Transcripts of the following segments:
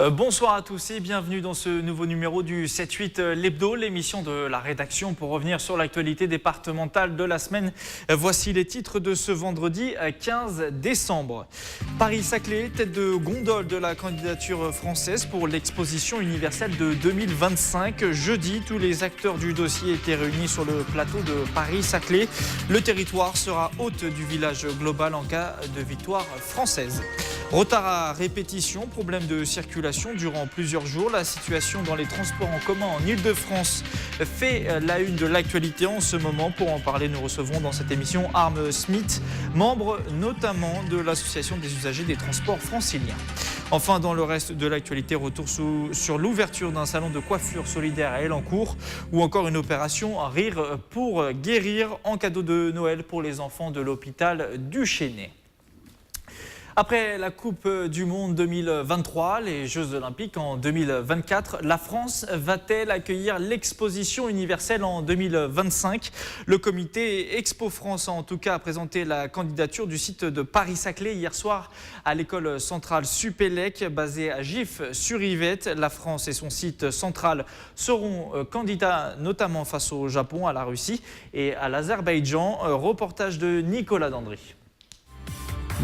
Bonsoir à tous et bienvenue dans ce nouveau numéro du 7-8 l'Hebdo, l'émission de la rédaction pour revenir sur l'actualité départementale de la semaine. Voici les titres de ce vendredi 15 décembre. Paris-Saclay, tête de gondole de la candidature française pour l'exposition universelle de 2025. Jeudi, tous les acteurs du dossier étaient réunis sur le plateau de Paris-Saclay. Le territoire sera hôte du village global en cas de victoire française. Retard à répétition, problème de circulation durant plusieurs jours. La situation dans les transports en commun en Ile-de-France fait la une de l'actualité en ce moment. Pour en parler, nous recevons dans cette émission Arme Smith, membre notamment de l'association des usagers des transports franciliens. Enfin, dans le reste de l'actualité, retour sur l'ouverture d'un salon de coiffure solidaire à Elancourt ou encore une opération Rire pour guérir en cadeau de Noël pour les enfants de l'hôpital du Chesnay. Après la Coupe du Monde 2023, les Jeux Olympiques en 2024, la France va-t-elle accueillir l'exposition universelle en 2025 ? Le comité Expo France a en tout cas présenté la candidature du site de Paris-Saclay hier soir à l'école centrale Supélec, basée à Gif-sur-Yvette. La France et son site central seront candidats notamment face au Japon, à la Russie et à l'Azerbaïdjan. Reportage de Nicolas Dandry.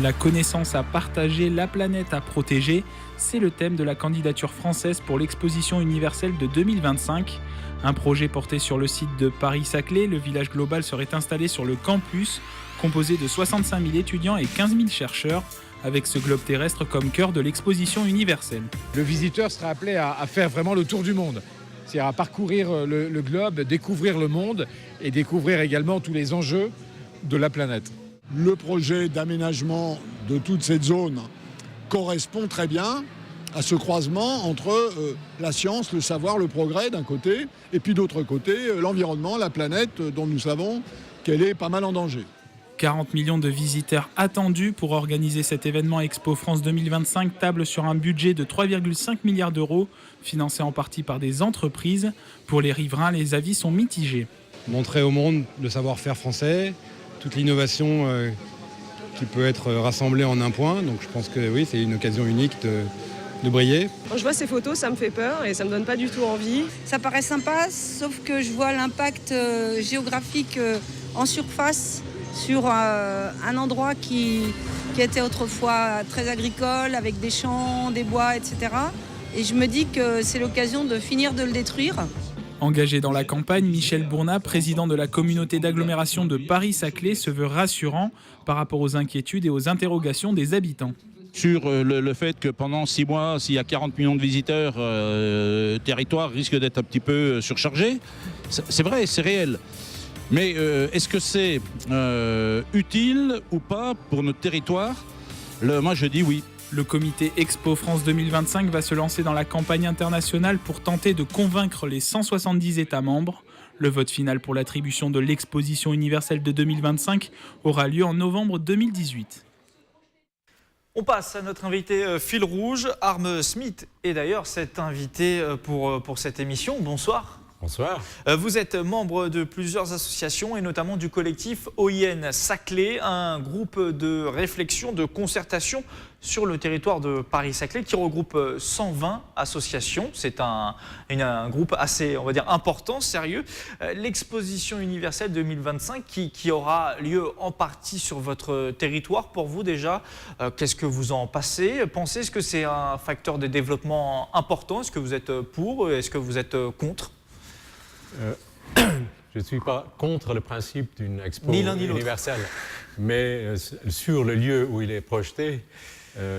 La connaissance à partager, la planète à protéger, c'est le thème de la candidature française pour l'exposition universelle de 2025. Un projet porté sur le site de Paris-Saclay, le village global serait installé sur le campus, composé de 65 000 étudiants et 15 000 chercheurs, avec ce globe terrestre comme cœur de l'exposition universelle. Le visiteur sera appelé à faire vraiment le tour du monde, c'est-à-dire à parcourir le globe, découvrir le monde et découvrir également tous les enjeux de la planète. Le projet d'aménagement de toute cette zone correspond très bien à ce croisement entre la science, le savoir, le progrès d'un côté, et puis d'autre côté, l'environnement, la planète, dont nous savons qu'elle est pas mal en danger. 40 millions de visiteurs attendus pour organiser cet événement Expo France 2025 table sur un budget de 3,5 milliards d'euros, financé en partie par des entreprises. Pour les riverains, les avis sont mitigés. Montrer au monde le savoir-faire français, toute l'innovation qui peut être rassemblée en un point. Donc je pense que oui, c'est une occasion unique de briller. Quand je vois ces photos, ça me fait peur et ça me donne pas du tout envie. Ça paraît sympa, sauf que je vois l'impact géographique en surface sur un endroit qui était autrefois très agricole, avec des champs, des bois, etc. Et je me dis que c'est l'occasion de finir de le détruire. Engagé dans la campagne, Michel Bournat, président de la communauté d'agglomération de Paris-Saclay, se veut rassurant par rapport aux inquiétudes et aux interrogations des habitants. Sur le fait que pendant 6 mois, s'il y a 40 millions de visiteurs, le territoire risque d'être un petit peu surchargé. C'est vrai, c'est réel. Mais est-ce que c'est utile ou pas pour notre territoire ? Moi, je dis oui. Le comité Expo France 2025 va se lancer dans la campagne internationale pour tenter de convaincre les 170 États membres. Le vote final pour l'attribution de l'exposition universelle de 2025 aura lieu en novembre 2018. On passe à notre invité fil rouge, Arme Smith. Et d'ailleurs, cet invité pour cette émission, bonsoir. Bonsoir. Vous êtes membre de plusieurs associations et notamment du collectif OIN Saclay, un groupe de réflexion, de concertation sur le territoire de Paris-Saclay qui regroupe 120 associations. C'est un groupe assez, on va dire, important, sérieux. L'exposition universelle 2025 qui aura lieu en partie sur votre territoire. Pour vous déjà, qu'est-ce que vous en pensez ? Est-ce que c'est un facteur de développement important ? Est-ce que vous êtes pour ? Est-ce que vous êtes contre ? Je ne suis pas contre le principe d'une expo universelle, mais sur le lieu où il est projeté,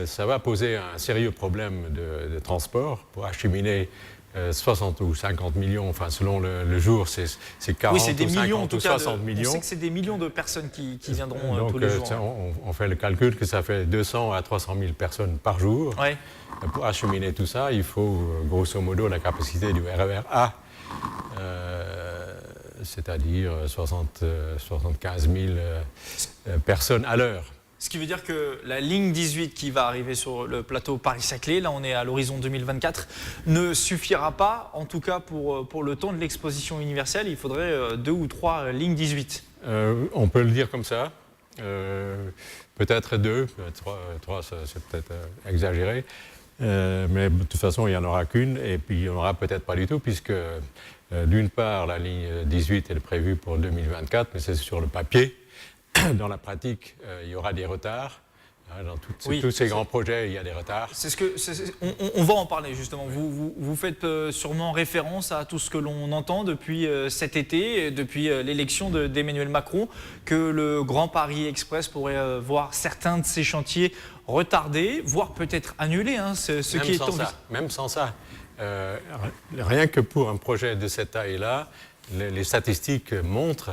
ça va poser un sérieux problème de transport pour acheminer 60 ou 50 millions, enfin selon le jour, c'est 40 c'est des ou 50 millions, en tout ou cas, 60 millions. On sait que c'est des millions de personnes qui viendront donc, tous les jours. On fait le calcul que ça fait 200 à 300 000 personnes par jour. Ouais. Pour acheminer tout ça, il faut grosso modo la capacité du RER A, c'est-à-dire 75 000 personnes à l'heure. Ce qui veut dire que la ligne 18 qui va arriver sur le plateau Paris-Saclay, là on est à l'horizon 2024, ne suffira pas, en tout cas pour le temps de l'exposition universelle. Il faudrait 2 ou 3 lignes 18. On peut le dire comme ça. Peut-être 2, 3 c'est peut-être exagéré. Mais de toute façon, il n'y en aura qu'une, et puis il n'y en aura peut-être pas du tout, puisque d'une part, la ligne 18 est prévue pour 2024, mais c'est sur le papier. Dans la pratique, il y aura des retards. Dans tous ces grands projets, il y a des retards. On va en parler justement. Vous faites sûrement référence à tout ce que l'on entend depuis cet été, depuis l'élection d'Emmanuel Macron, que le Grand Paris Express pourrait voir certains de ses chantiers retardés, voire peut-être annulés. Même sans ça. Rien que pour un projet de cette taille-là, les statistiques montrent,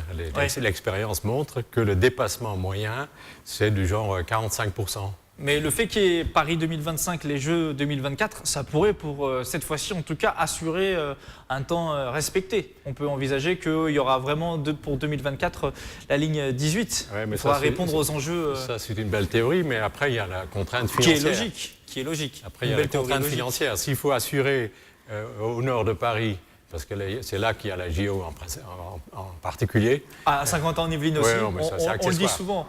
l'expérience montre que le dépassement moyen, c'est du genre 45%. Mais le fait qu'il y ait Paris 2025, les Jeux 2024, ça pourrait pour cette fois-ci en tout cas assurer un temps respecté. On peut envisager qu'il y aura vraiment pour 2024 la ligne 18. Il faudra répondre aux enjeux. Ça c'est une belle théorie, mais après il y a la contrainte financière. Qui est logique. Après il y a la contrainte financière. S'il faut assurer au nord de Paris, parce que c'est là qu'il y a la JO en particulier. À 50 ans en Yvelines aussi, on le dit souvent.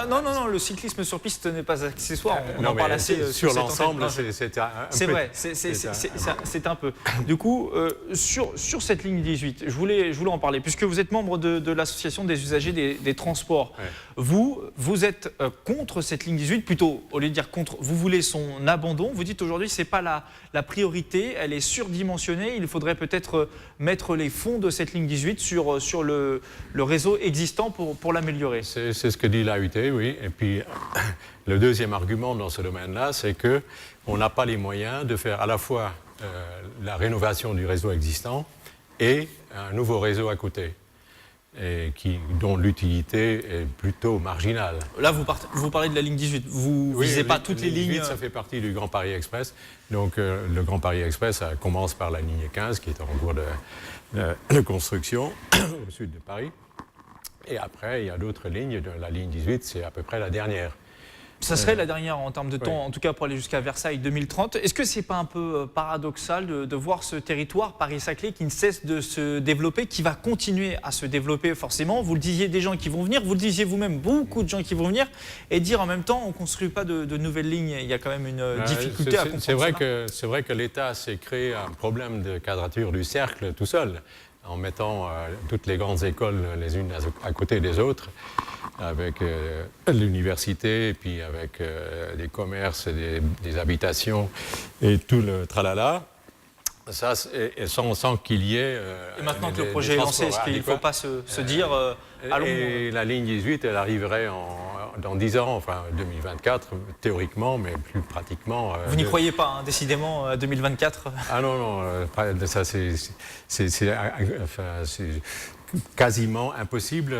Non, le cyclisme sur piste n'est pas accessoire, on en parle assez. Sur l'ensemble, c'est un peu. C'est vrai, c'est un peu. Du coup, sur cette ligne 18, je voulais en parler, puisque vous êtes membre de l'association des usagers des transports. Ouais. Vous êtes contre cette ligne 18, plutôt, au lieu de dire contre, vous voulez son abandon. Vous dites aujourd'hui, ce n'est pas la priorité, elle est surdimensionnée, il faudrait peut-être mettre les fonds de cette ligne 18 sur le réseau existant pour l'améliorer. C'est ce que dit l'AUT, oui. Et puis, le deuxième argument dans ce domaine-là, c'est qu'on n'a pas les moyens de faire à la fois la rénovation du réseau existant et un nouveau réseau à côté, et dont l'utilité est plutôt marginale. Là, vous parlez de la ligne 18, vous ne visez pas toutes les lignes... 18, ça fait partie du Grand Paris Express. Donc, le Grand Paris Express commence par la ligne 15, qui est en cours de construction au sud de Paris. Et après, il y a d'autres lignes. La ligne 18, c'est à peu près la dernière. Ça serait la dernière en termes de temps, en tout cas pour aller jusqu'à Versailles 2030. Est-ce que ce n'est pas un peu paradoxal de voir ce territoire Paris-Saclay qui ne cesse de se développer, qui va continuer à se développer forcément? Vous le disiez, des gens qui vont venir, vous le disiez vous-même, beaucoup de gens qui vont venir, et dire en même temps, on ne construit pas de nouvelles lignes. Il y a quand même une difficulté à comprendre ça. C'est vrai que l'État s'est créé un problème de quadrature du cercle tout seul, en mettant toutes les grandes écoles les unes à côté des autres, avec l'université, et puis avec des commerces, et des habitations, et tout le tralala. Ça, sans qu'il y ait... et maintenant que le projet est lancé, est-ce qu'il ne faut pas se dire allons... Et la ligne 18, elle arriverait dans 10 ans, enfin 2024, théoriquement, mais plus pratiquement... Vous n'y croyez pas, hein, décidément, 2024 Ah non, ça c'est quasiment impossible.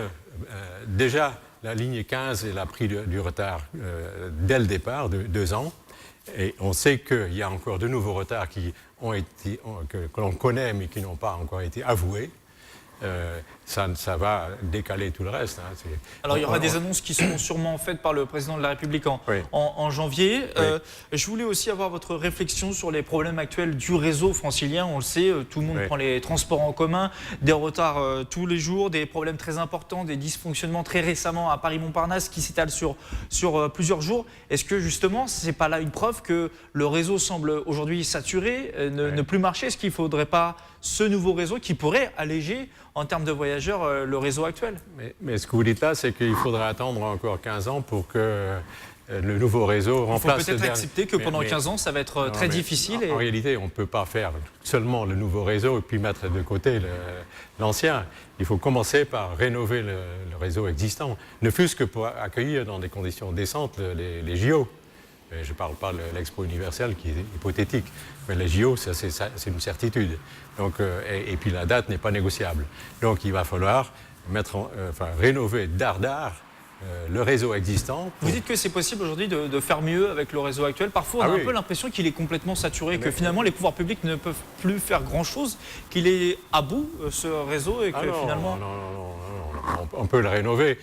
Déjà, la ligne 15, elle a pris du retard dès le départ, de 2 ans. Et on sait qu'il y a encore de nouveaux retards que l'on connaît, mais qui n'ont pas encore été avoués. Ça va décaler tout le reste. Hein. Alors il y aura des annonces qui seront sûrement faites par le président de la République en janvier. Oui. Je voulais aussi avoir votre réflexion sur les problèmes actuels du réseau francilien. On le sait, tout le monde prend les transports en commun, des retards tous les jours, des problèmes très importants, des dysfonctionnements très récemment à Paris-Montparnasse qui s'étalent sur plusieurs jours. Est-ce que justement, ce n'est pas là une preuve que le réseau semble aujourd'hui saturé, ne plus marcher? Est-ce qu'il ne faudrait pas ce nouveau réseau qui pourrait alléger en termes de voyageurs le réseau actuel? Mais ce que vous dites là, c'est qu'il faudra attendre encore 15 ans pour que le nouveau réseau remplace le dernier. Il faut peut-être accepter que pendant 15 ans, ça va être très difficile. En réalité, on ne peut pas faire seulement le nouveau réseau et puis mettre de côté l'ancien. Il faut commencer par rénover le réseau existant, ne fût-ce que pour accueillir dans des conditions décentes les JO. Je ne parle pas de l'Expo universelle qui est hypothétique, mais les JO, c'est une certitude. Donc, et puis la date n'est pas négociable. Donc il va falloir rénover d'art le réseau existant. Vous dites que c'est possible aujourd'hui de faire mieux avec le réseau actuel. Parfois, on a un peu l'impression qu'il est complètement saturé, que finalement les pouvoirs publics ne peuvent plus faire grand-chose, qu'il est à bout, ce réseau, et que finalement... Non, on peut le rénover,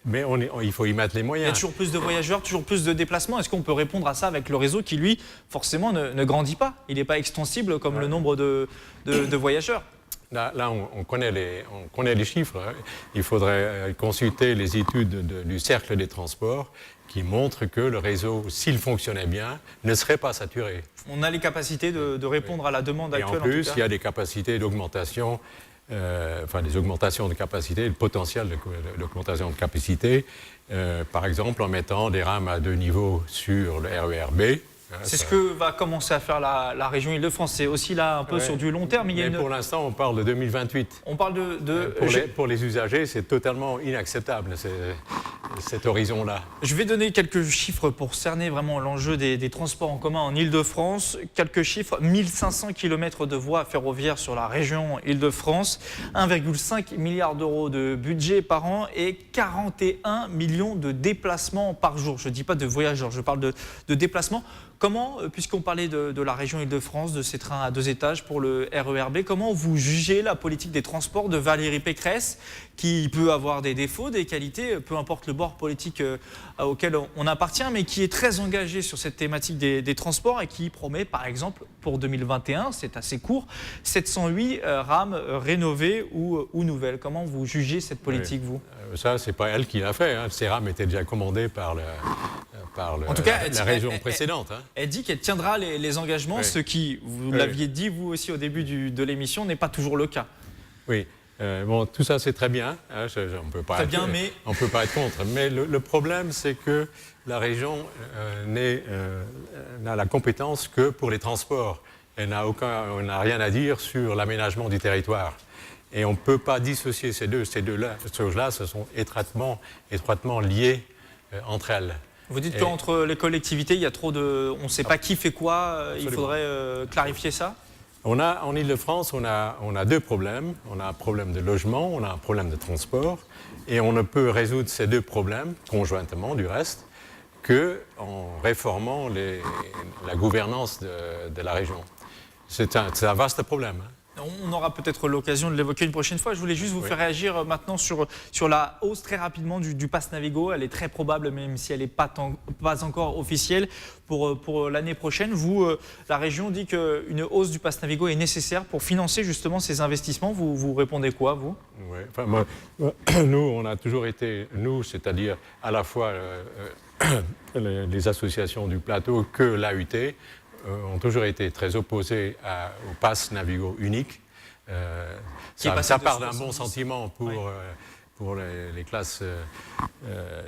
mais il faut y mettre les moyens. Il y a toujours plus de voyageurs, toujours plus de déplacements. Est-ce qu'on peut répondre à ça avec le réseau qui, lui, forcément, ne grandit pas? Il n'est pas extensible comme le nombre de voyageurs. Là, on connaît les chiffres. Hein. Il faudrait consulter les études du Cercle des transports qui montrent que le réseau, s'il fonctionnait bien, ne serait pas saturé. On a les capacités de répondre à la demande actuelle. Et en plus, il y a des capacités d'augmentation, des augmentations de capacité, le potentiel d'augmentation de capacité, par exemple en mettant des rames à 2 niveaux sur le RER B. C'est ce que va commencer à faire la région Île-de-France. C'est aussi là un peu sur du long terme. Mais pour l'instant, on parle de 2028. On parle pour les usagers, c'est totalement inacceptable, cet horizon-là. Je vais donner quelques chiffres pour cerner vraiment l'enjeu des transports en commun en Île-de-France. Quelques chiffres, 1500 km de voies ferroviaires sur la région Île-de-France, 1,5 milliard d'euros de budget par an et 41 millions de déplacements par jour. Je ne dis pas de voyageurs, je parle de déplacements. Comment, puisqu'on parlait de la région Île-de-France, de ces trains à 2 étages pour le RER B, comment vous jugez la politique des transports de Valérie Pécresse, qui peut avoir des défauts, des qualités, peu importe le bord politique auquel on appartient, mais qui est très engagée sur cette thématique des transports et qui promet, par exemple, pour 2021, c'est assez court, 708 rames rénovées ou nouvelles. Comment vous jugez cette politique, vous ? Ça, c'est pas elle qui l'a fait. Hein. Ces rames étaient déjà commandées par en tout cas, la région précédente. Hein. Elle dit qu'elle tiendra les engagements, ce qui, vous l'aviez dit vous aussi au début de l'émission, n'est pas toujours le cas. Oui, tout ça c'est très bien, hein. On ne peut pas être contre. Mais le problème, c'est que la région n'a la compétence que pour les transports. Elle n'a rien à dire sur l'aménagement du territoire. Et on ne peut pas dissocier ces choses-là, ce sont étroitement liées entre elles. Vous dites qu'entre les collectivités, il y a trop de... On ne sait pas qui fait quoi, il faudrait clarifier ça ? En Île-de-France, on a 2 problèmes. On a un problème de logement, on a un problème de transport. Et on ne peut résoudre ces 2 problèmes, conjointement du reste, qu'en réformant la gouvernance de la région. C'est un vaste problème. On aura peut-être l'occasion de l'évoquer une prochaine fois. Je voulais juste vous faire réagir maintenant sur la hausse très rapidement du pass Navigo. Elle est très probable, même si elle n'est pas encore officielle, pour l'année prochaine. La région dit qu'une hausse du pass Navigo est nécessaire pour financer justement ces investissements. Vous répondez quoi, vous ? Nous, on a toujours été, c'est-à-dire à la fois les associations du plateau que l'AUT, ont toujours été très opposés au pass Navigo unique. Ça part d'un bon sentiment pour les classes...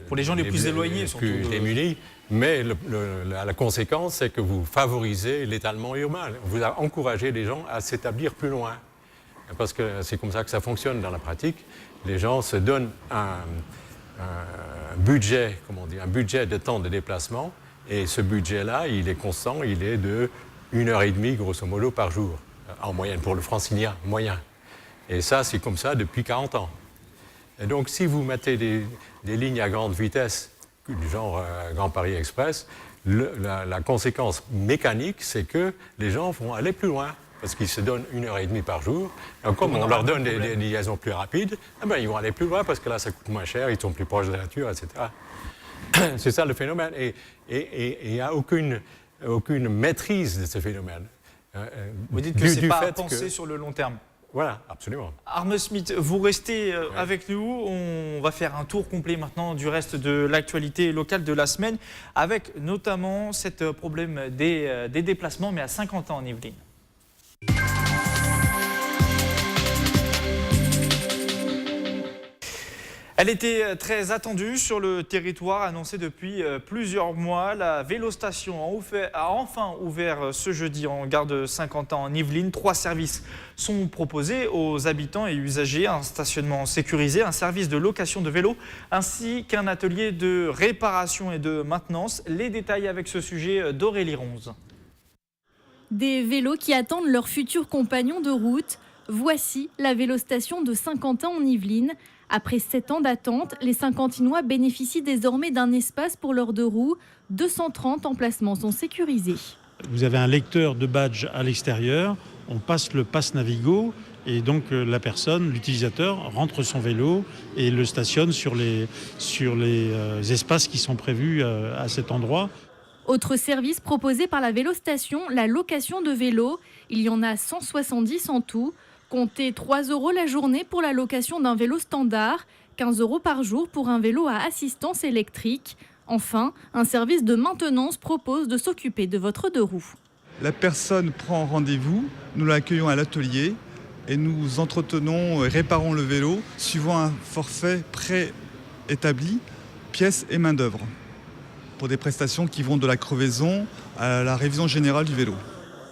pour les gens les plus éloignés, surtout. Les plus démunis. Mais la conséquence, c'est que vous favorisez l'étalement urbain. Vous encouragez les gens à s'établir plus loin. Parce que c'est comme ça que ça fonctionne dans la pratique. Les gens se donnent un budget, un budget de temps de déplacement. Et ce budget-là, il est constant, il est de 1h30 grosso modo par jour, en moyenne, pour le francilien moyen. Et ça, c'est comme ça depuis 40 ans. Et donc, si vous mettez des lignes à grande vitesse, du genre Grand Paris Express, la conséquence mécanique, c'est que les gens vont aller plus loin, parce qu'ils se donnent 1h30 par jour. Donc, comme on leur donne des liaisons plus rapides, ils vont aller plus loin, parce que là, ça coûte moins cher, ils sont plus proches de la nature, etc. C'est ça le phénomène. Et il n'y a aucune maîtrise de ce phénomène. Vous dites que ce n'est pas pensé sur le long terme. Voilà, absolument. Arme Smit, vous restez avec nous. On va faire un tour complet maintenant du reste de l'actualité locale de la semaine, avec notamment ce problème des déplacements, mais à Saint-Quentin en Yvelines. Elle était très attendue sur le territoire, annoncée depuis plusieurs mois. La Vélostation a enfin ouvert ce jeudi en gare de Saint-Quentin en Yvelines. 3 services sont proposés aux habitants et usagers. Un stationnement sécurisé, un service de location de vélos, ainsi qu'un atelier de réparation et de maintenance. Les détails avec ce sujet d'Aurélie Ronze. Des vélos qui attendent leurs futurs compagnons de route. Voici la Vélostation de Saint-Quentin en Yvelines. Après 7 ans d'attente, les Saint-Quentinois bénéficient désormais d'un espace pour leurs 2 roues. 230 emplacements sont sécurisés. Vous avez un lecteur de badge à l'extérieur, on passe le pass Navigo et donc la personne, l'utilisateur, rentre son vélo et le stationne sur les espaces qui sont prévus à cet endroit. Autre service proposé par la Vélostation, la location de vélos. Il y en a 170 en tout. Comptez 3 € la journée pour la location d'un vélo standard, 15 € par jour pour un vélo à assistance électrique. Enfin, un service de maintenance propose de s'occuper de votre deux roues. La personne prend rendez-vous, nous l'accueillons à l'atelier et nous entretenons et réparons le vélo suivant un forfait préétabli, pièces et main-d'œuvre, pour des prestations qui vont de la crevaison à la révision générale du vélo.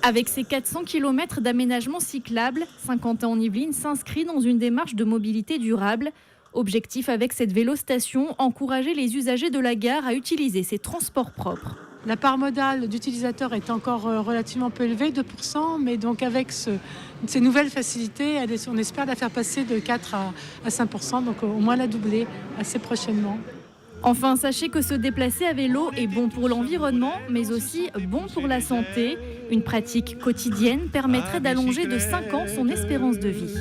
Avec ses 400 km d'aménagement cyclable, Saint-Quentin-en-Yvelines s'inscrit dans une démarche de mobilité durable. Objectif avec cette vélostation, encourager les usagers de la gare à utiliser ces transports propres. La part modale d'utilisateurs est encore relativement peu élevée, 2%, mais donc avec ces nouvelles facilités, on espère la faire passer de 4 à 5%, donc au moins la doubler assez prochainement. Enfin, sachez que se déplacer à vélo est bon pour l'environnement, mais aussi bon pour la santé. Une pratique quotidienne permettrait d'allonger de 5 ans son espérance de vie.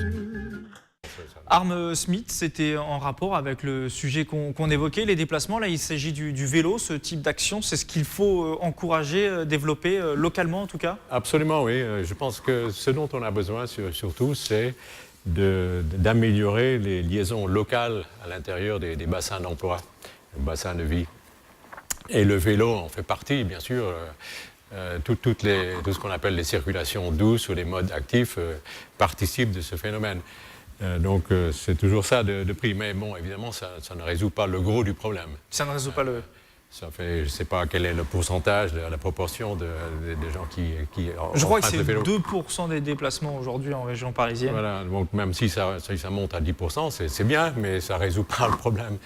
Arme Smith, c'était en rapport avec le sujet qu'on évoquait, les déplacements. Là, il s'agit du vélo, ce type d'action. C'est ce qu'il faut encourager, développer localement en tout cas? Absolument, oui. Je pense que ce dont on a besoin surtout, c'est d'améliorer les liaisons locales à l'intérieur des bassins d'emploi, bassins de vie. Et le vélo en fait partie, bien sûr. Tout ce qu'on appelle les circulations douces ou les modes actifs participent de ce phénomène. Donc c'est toujours ça de prix. Mais bon, évidemment, ça ne résout pas le gros du problème. Ça ne résout pas le... Ça fait, je ne sais pas quel est le pourcentage, la proportion de gens qui je crois que c'est le vélo. 2% des déplacements aujourd'hui en région parisienne. Voilà, donc même si ça monte à 10%, c'est bien, mais ça ne résout pas le problème.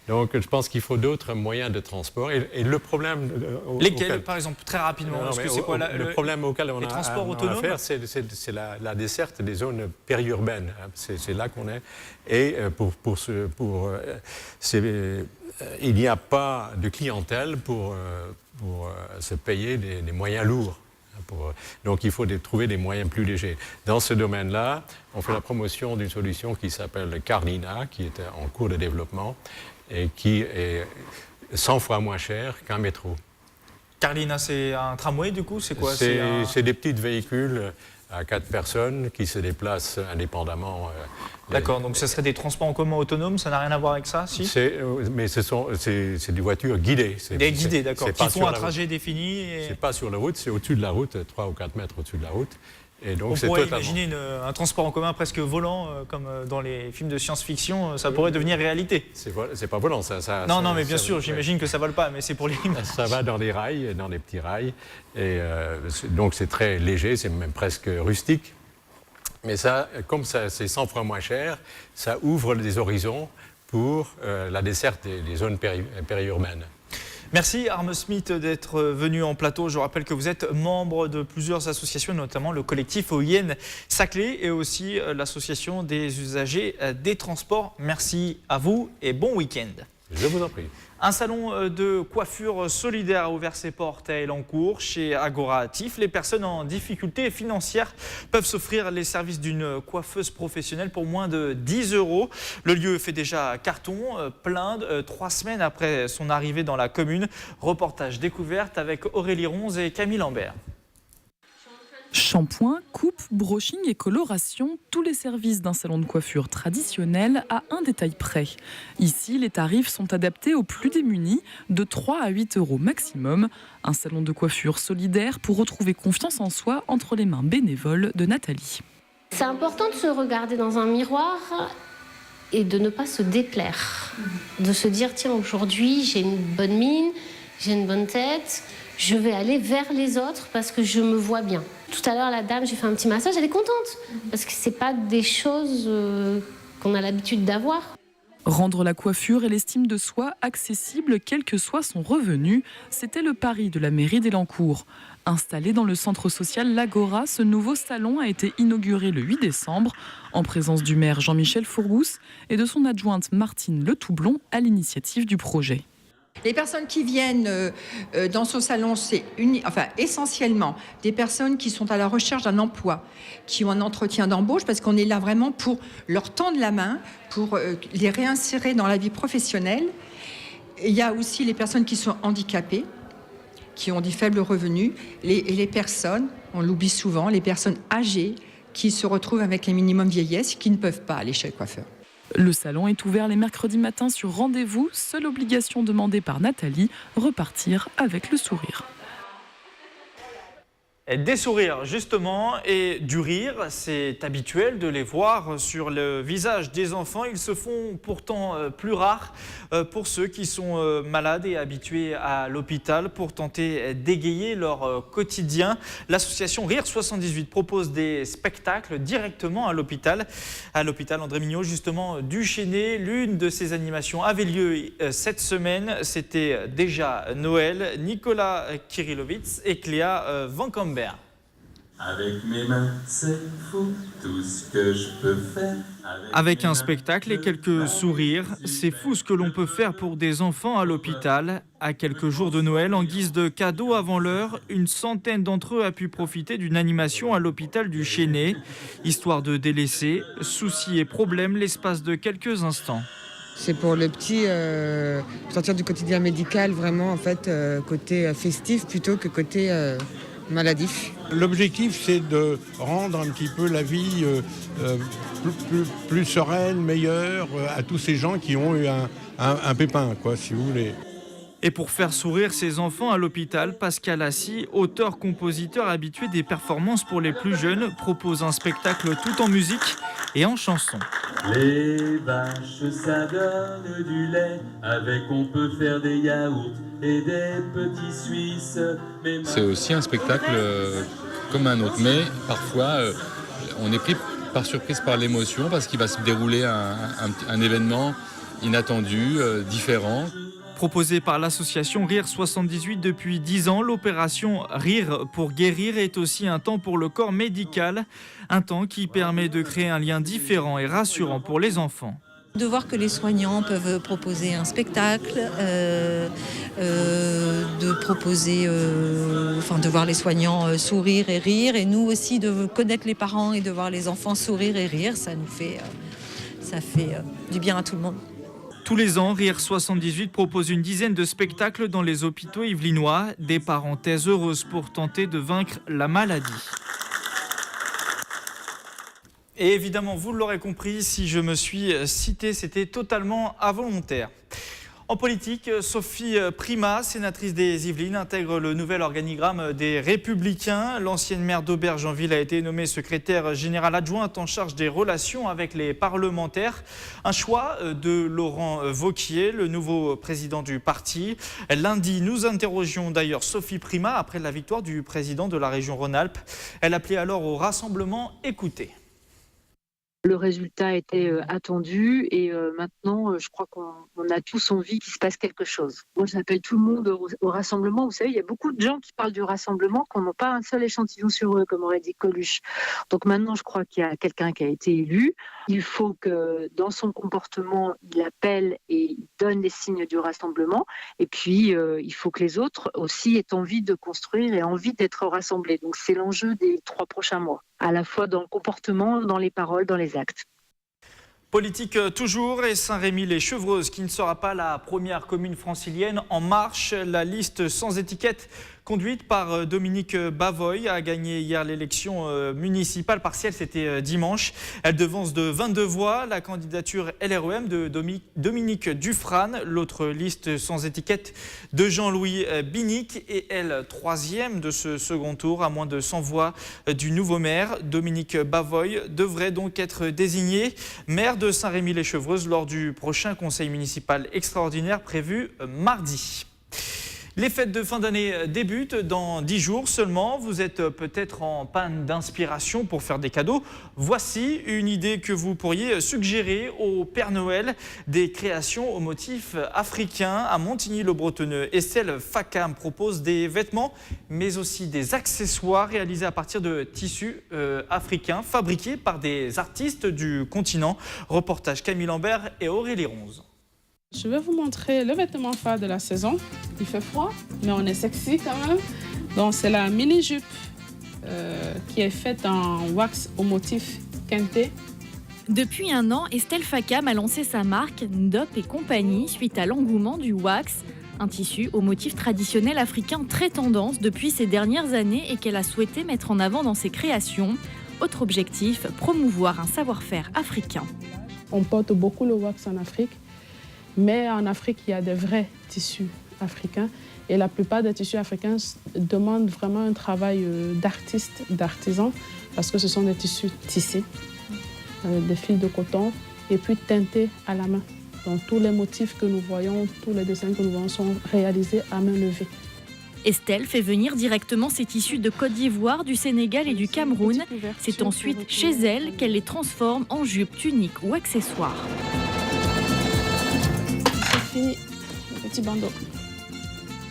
Donc je pense qu'il faut d'autres moyens de transport. Et le problème... Lesquels, par exemple, très rapidement? Le problème auquel on a affaire, c'est la desserte des zones périurbaines. C'est là qu'on est. Et il n'y a pas de clientèle pour se payer des moyens lourds. Donc il faut trouver des moyens plus légers. Dans ce domaine-là, on fait la promotion d'une solution qui s'appelle Carlina, qui est en cours de développement et qui est 100 fois moins cher qu'un métro. Carlina, c'est un tramway du coup? C'est quoi? C'est des petits véhicules à 4 personnes qui se déplacent indépendamment. D'accord, donc ce serait des transports en commun autonomes, ça n'a rien à voir avec ça, si? Mais c'est des voitures guidées. Des guidées, d'accord, qui font un trajet défini. Et... C'est pas sur la route, c'est au-dessus de la route, 3 ou 4 mètres au-dessus de la route. Et donc, on pourrait imaginer un transport en commun presque volant, comme dans les films de science-fiction, ça pourrait devenir réalité. C'est pas volant, ça. Non, mais bien sûr, j'imagine que ça vole pas, mais c'est pour les... Ça va dans les rails, dans les petits rails, et donc c'est très léger, c'est même presque rustique. Mais ça, comme c'est 100 fois moins cher, ça ouvre des horizons pour la desserte des zones périurbaines. Merci Arme Smith d'être venu en plateau. Je rappelle que vous êtes membre de plusieurs associations, notamment le collectif OIN Saclay et aussi l'association des usagers des transports. Merci à vous et bon week-end. Je vous en prie. Un salon de coiffure solidaire a ouvert ses portes à Elancourt. Chez Agora Atif, les personnes en difficulté financière peuvent s'offrir les services d'une coiffeuse professionnelle pour moins de 10 €. Le lieu fait déjà carton plein 3 semaines après son arrivée dans la commune. Reportage découverte avec Aurélie Ronze et Camille Lambert. Shampoing, coupe, brushing et coloration, tous les services d'un salon de coiffure traditionnel à un détail près. Ici, les tarifs sont adaptés aux plus démunis, de 3 à 8 € maximum. Un salon de coiffure solidaire pour retrouver confiance en soi entre les mains bénévoles de Nathalie. C'est important de se regarder dans un miroir et de ne pas se déplaire. De se dire, tiens, aujourd'hui, j'ai une bonne mine, j'ai une bonne tête, je vais aller vers les autres parce que je me vois bien. Tout à l'heure, la dame, j'ai fait un petit massage, elle est contente. Parce que ce n'est pas des choses qu'on a l'habitude d'avoir. Rendre la coiffure et l'estime de soi accessibles, quel que soit son revenu, c'était le pari de la mairie d'Elancourt. Installé dans le centre social L'Agora, ce nouveau salon a été inauguré le 8 décembre, en présence du maire Jean-Michel Fourgousse et de son adjointe Martine Le Toublon à l'initiative du projet. Les personnes qui viennent dans ce salon, c'est essentiellement des personnes qui sont à la recherche d'un emploi, qui ont un entretien d'embauche, parce qu'on est là vraiment pour leur tendre la main, pour les réinsérer dans la vie professionnelle. Il y a aussi les personnes qui sont handicapées, qui ont des faibles revenus, et les personnes, on l'oublie souvent, les personnes âgées, qui se retrouvent avec les minimums vieillesse et qui ne peuvent pas aller chez le coiffeur. Le salon est ouvert les mercredis matins sur rendez-vous. Seule obligation demandée par Nathalie, repartir avec le sourire. Des sourires justement et du rire, c'est habituel de les voir sur le visage des enfants. Ils se font pourtant plus rares pour ceux qui sont malades et habitués à l'hôpital pour tenter d'égayer leur quotidien. L'association Rire 78 propose des spectacles directement à l'hôpital. À l'hôpital André Mignot justement du Chesnay. L'une de ces animations avait lieu cette semaine. C'était déjà Noël. Nicolas Kirillovitz et Cléa Van Camber. Avec mes mains, c'est fou tout ce que je peux faire. Avec un spectacle et quelques sourires, c'est fou ce que l'on peut faire pour des enfants à l'hôpital. À quelques jours de Noël, en guise de cadeau avant l'heure, une centaine d'entre eux a pu profiter d'une animation à l'hôpital du Chesnay, histoire de délaisser soucis et problèmes l'espace de quelques instants. C'est pour le petit sortir du quotidien médical, vraiment en fait côté festif plutôt que côté maladif. L'objectif, c'est de rendre un petit peu la vie plus sereine, meilleure à tous ces gens qui ont eu un pépin, quoi, si vous voulez. Et pour faire sourire ses enfants à l'hôpital, Pascal Assy, auteur-compositeur habitué des performances pour les plus jeunes, propose un spectacle tout en musique et en chanson. Les vaches, ça donne du lait, avec on peut faire des yaourts et des petits Suisses. C'est aussi un spectacle comme un autre, mais parfois on est pris par surprise par l'émotion parce qu'il va se dérouler un événement inattendu, différent. Proposée par l'association Rire 78 depuis 10 ans, l'opération Rire pour guérir est aussi un temps pour le corps médical, un temps qui permet de créer un lien différent et rassurant pour les enfants. De voir que les soignants peuvent proposer un spectacle, de voir les soignants sourire et rire, et nous aussi de connaître les parents et de voir les enfants sourire et rire, ça fait du bien à tout le monde. Tous les ans, Rire 78 propose une dizaine de spectacles dans les hôpitaux yvelinois, des parenthèses heureuses pour tenter de vaincre la maladie. Et évidemment, vous l'aurez compris, si je me suis cité, c'était totalement involontaire. En politique, Sophie Primas, sénatrice des Yvelines, intègre le nouvel organigramme des Républicains. L'ancienne maire d'Aubergenville a été nommée secrétaire générale adjointe en charge des relations avec les parlementaires. Un choix de Laurent Wauquiez, le nouveau président du parti. Lundi, nous interrogions d'ailleurs Sophie Primas après la victoire du président de la région Rhône-Alpes. Elle appelait alors au rassemblement. Écoutez. Le résultat était attendu et maintenant, je crois qu'on a tous envie qu'il se passe quelque chose. Moi, j'appelle tout le monde au rassemblement. Vous savez, il y a beaucoup de gens qui parlent du rassemblement, qui n'ont pas un seul échantillon sur eux, comme aurait dit Coluche. Donc maintenant, je crois qu'il y a quelqu'un qui a été élu. Il faut que dans son comportement, il appelle et il donne les signes du rassemblement. Et puis, il faut que les autres aussi aient envie de construire et envie d'être rassemblés. Donc c'est l'enjeu des 3 prochains mois, à la fois dans le comportement, dans les paroles, dans les actes. Politique toujours, et Saint-Rémy-les-Chevreuses qui ne sera pas la première commune francilienne en marche. La liste sans étiquette conduite par Dominique Bavoy a gagné hier l'élection municipale partielle, c'était dimanche. Elle devance de 22 voix la candidature LREM de Dominique Dufrane, l'autre liste sans étiquette de Jean-Louis Binic et elle troisième de ce second tour à moins de 100 voix du nouveau maire. Dominique Bavoy devrait donc être désigné maire de Saint-Rémy-les-Chevreuses lors du prochain conseil municipal extraordinaire prévu mardi. Les fêtes de fin d'année débutent dans 10 jours seulement. Vous êtes peut-être en panne d'inspiration pour faire des cadeaux. Voici une idée que vous pourriez suggérer au Père Noël. Des créations au motif africain. À Montigny-le-Bretonneux, Estelle Fakam propose des vêtements, mais aussi des accessoires réalisés à partir de tissus africains, fabriqués par des artistes du continent. Reportage Camille Lambert et Aurélie Ronze. Je vais vous montrer le vêtement phare de la saison. Il fait froid, mais on est sexy quand même. Donc c'est la mini-jupe qui est faite en wax au motif kente. Depuis un an, Estelle Fakam a lancé sa marque Ndop et compagnie suite à l'engouement du wax, un tissu au motif traditionnel africain très tendance depuis ces dernières années et qu'elle a souhaité mettre en avant dans ses créations. Autre objectif, promouvoir un savoir-faire africain. On porte beaucoup le wax en Afrique, mais en Afrique, il y a des vrais tissus africains. Et la plupart des tissus africains demandent vraiment un travail d'artiste, d'artisan, parce que ce sont des tissus tissés, des fils de coton, et puis teintés à la main. Donc tous les motifs que nous voyons, tous les dessins que nous voyons sont réalisés à main levée. Estelle fait venir directement ses tissus de Côte d'Ivoire, du Sénégal et du Cameroun. C'est ensuite chez elle qu'elle les transforme en jupes, tuniques ou accessoires. C'est fini, le petit bandeau.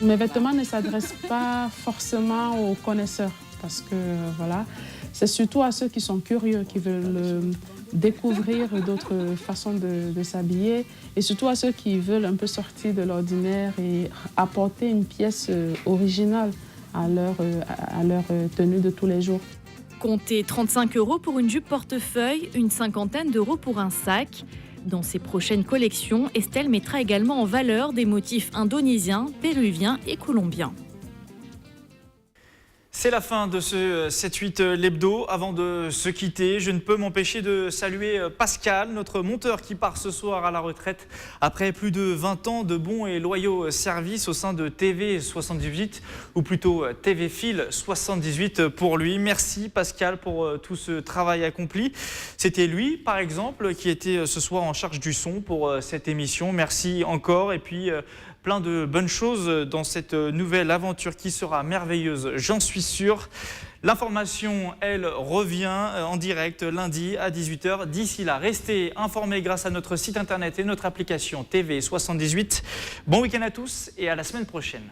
Mes vêtements ne s'adressent pas forcément aux connaisseurs parce que voilà, c'est surtout à ceux qui sont curieux, qui veulent découvrir d'autres façons de s'habiller et surtout à ceux qui veulent un peu sortir de l'ordinaire et apporter une pièce originale à leur tenue de tous les jours. Comptez 35 € pour une jupe portefeuille, une cinquantaine d'euros pour un sac. Dans ses prochaines collections, Estelle mettra également en valeur des motifs indonésiens, péruviens et colombiens. C'est la fin de ce 7-8 l'hebdo. Avant de se quitter, je ne peux m'empêcher de saluer Pascal, notre monteur qui part ce soir à la retraite après plus de 20 ans de bons et loyaux services au sein de TV78, ou plutôt TV Fil 78 pour lui. Merci Pascal pour tout ce travail accompli. C'était lui, par exemple, qui était ce soir en charge du son pour cette émission. Merci encore et puis plein de bonnes choses dans cette nouvelle aventure qui sera merveilleuse, j'en suis sûr. L'information, elle, revient en direct lundi à 18h. D'ici là, restez informés grâce à notre site internet et notre application TV78. Bon week-end à tous et à la semaine prochaine.